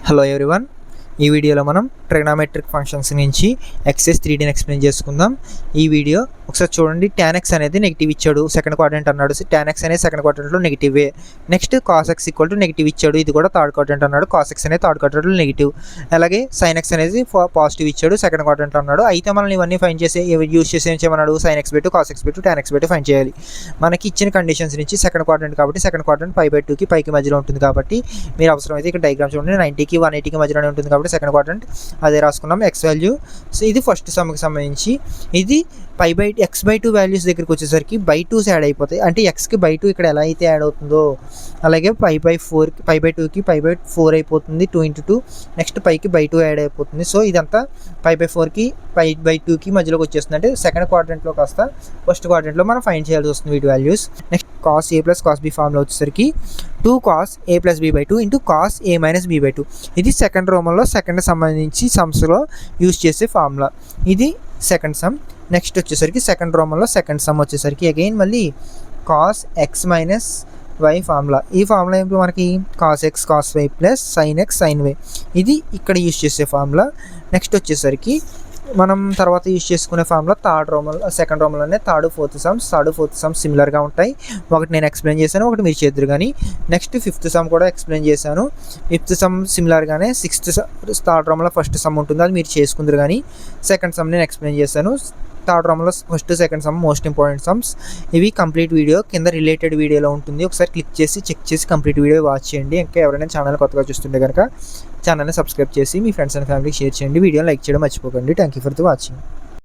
Hello everyone, ఈ వీడియోలో మనం ట్రిగ్నోమెట్రిక్ ఫంక్షన్స్ నుంచి ఎక్సైజ్ 3Dని ఎక్స్ప్లెయిన్ చేసుకుందాం. ఈ వీడియో ఒకసారి చూడండి. tan x అనేది నెగిటివ్ ఇచ్చాడు, సెకండ్ క్వాడ్రంట్ అన్నాడు. tan x అనేది సెకండ్ క్వాడ్రంట్లో నెగిటివే. Next cos x equal to negative ఇచ్చాడు, ఇది కూడా థర్డ్ క్వాడ్రంట్ అన్నాడు. cos x అనేది థర్డ్ క్వాడ్రంట్లో నెగిటివ్. అలాగే sin x అనేది పాజిటివ్ ఇచ్చాడు, సెకండ్ క్వాడ్రంట్లో అన్నాడు. అయితే మనం ఇవన్నీ ఫైండ్ చేసి యూజ్ చేసి ఏం చేయమన్నాడు, sin x by 2 cos x by 2 tan x by 2 find చేయాలి. మనకి ఇచ్చిన కండిషన్స్ నుంచి సెకండ్ క్వాడ్రంట్ కాబట్టి సెకండ్ క్వాడ్రంట్ π/2కి పైకి మధ్యలో ఉంటుంది కాబట్టి మీరు అవసరమైతే ఇక్కడ డయాగ్రామ్ చూడండి. 90కి 180కి మధ్యలోనే ఉంటుంది కాబట్టి సెకండ్ క్వాడ్రంట్ అదే రాసుకున్నాం. x వాల్యూ, సో ఇది ఫస్ట్ సమ్కి సంబంధించి. ఇది x/2 వాల్యూస్ దగ్గరికి వచ్చేసరికి బై 2s యాడ్ అయిపోతాయి. అంటే xకి బై 2 ఇక్కడ ఎలా అయితే యాడ్ అవుతుందో అలాగే π/2కి π/4 అయిపోతుంది. 2 × 2 నెక్స్ట్ పైకి బై 2 యాడ్ అయిపోతుంది. సో ఇదంతా π/4కి π/2కి మధ్యలోకి వచ్చేస్తుంది. అంటే సెకండ్ క్వాడ్రంట్లో కాస్త ఫస్ట్ క్వాడ్రంట్లో మనం ఫైండ్ చేయాల్సి వస్తుంది వీటి values. Next cos a + cos b formula వచ్చేసరికి 2 cos a + b/2 × cos a - b/2. ఇది సెకండ్ రోమన్లో సెకండ్ సంబంధించి సమ్స్లో యూజ్ చేసే ఫార్ములా. ఇది సెకండ్ సమ్. నెక్స్ట్ వచ్చేసరికి సెకండ్ రోమన్లో సెకండ్ సమ్ వచ్చేసరికి అగైన్ మళ్ళీ cos x - y ఫార్ములా. ఈ ఫార్ములా ఏంటి మనకి, cos x cos y + sin x sin y. ఇది ఇక్కడ యూజ్ చేసే ఫార్ములా. నెక్స్ట్ వచ్చేసరికి మనం తర్వాత యూజ్ చేసుకునే ఫార్ములా థర్డ్ రోమన్ సెకండ్ రోమన్లోనే థర్డ్ ఫోర్త్ సమ్స్ సిమిలర్గా ఉంటాయి. ఒకటి నేను ఎక్స్ప్లెయిన్ చేశాను, ఒకటి మీరు చేద్దరు కానీ. నెక్స్ట్ ఫిఫ్త్ సమ్ కూడా ఎక్స్ప్లెయిన్ చేశాను. ఫిఫ్త్ సమ్ సిమిలర్గానే థర్డ్ రోమన్లో ఫస్ట్ సమ్ ఉంటుంది, అది మీరు చేసుకుందరు కానీ. సెకండ్ సమ్ నేను ఎక్స్ప్లెయిన్ చేశాను. థర్డ్ రోమన్లో first second sum most important sums. ఇవి కంప్లీట్ వీడియో కింద రిలేటెడ్ వీడియోలో ఉంటుంది, ఒకసారి క్లిక్ చేసి చెక్ చేసి కంప్లీట్ వీడియో వాచ్ చేయండి. ఇంకా ఎవరైనా ఛానల్ కొత్తగా చూస్తుంటే కనుక ఛానల్ని సబ్స్క్రైబ్ చేసి మీ ఫ్రెండ్స్ అండ్ ఫ్యామిలీకి షేర్ చేయండి. వీడియోని లైక్ చేయడం మర్చిపోకండి. Thank you for the watching.